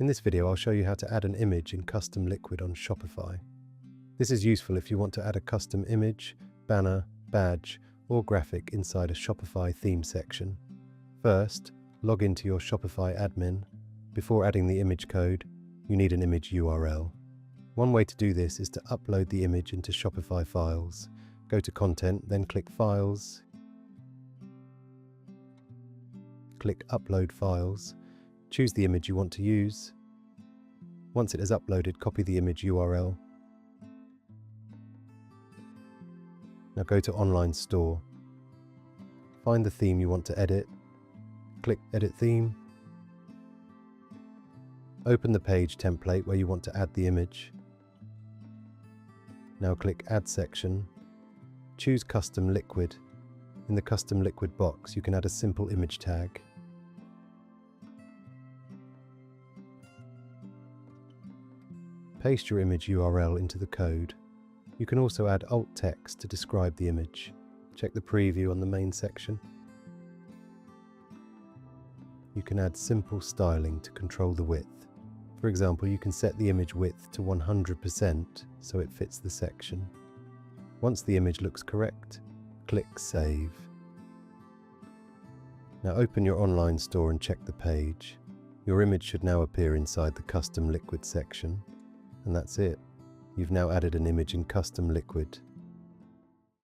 In this video, I'll show you how to add an image in Custom Liquid on Shopify. This is useful if you want to add a custom image, banner, badge, or graphic inside a Shopify theme section. First, log into your Shopify admin. Before adding the image code, you need an image URL. One way to do this is to upload the image into Shopify Files. Go to Content, then click Files. Click Upload Files. Choose the image you want to use. Once it is uploaded, copy the image URL. Now go to Online Store. Find the theme you want to edit. Click Edit Theme. Open the page template where you want to add the image. Now click Add section. Choose Custom Liquid. In the Custom Liquid box, you can add a simple image tag. Paste your image URL into the code. You can also add alt text to describe the image. Check the preview on the main section. You can add simple styling to control the width. For example, you can set the image width to 100% so it fits the section. Once the image looks correct, click Save. Now open your online store and check the page. Your image should now appear inside the Custom Liquid section. And that's it. You've now added an image in Custom Liquid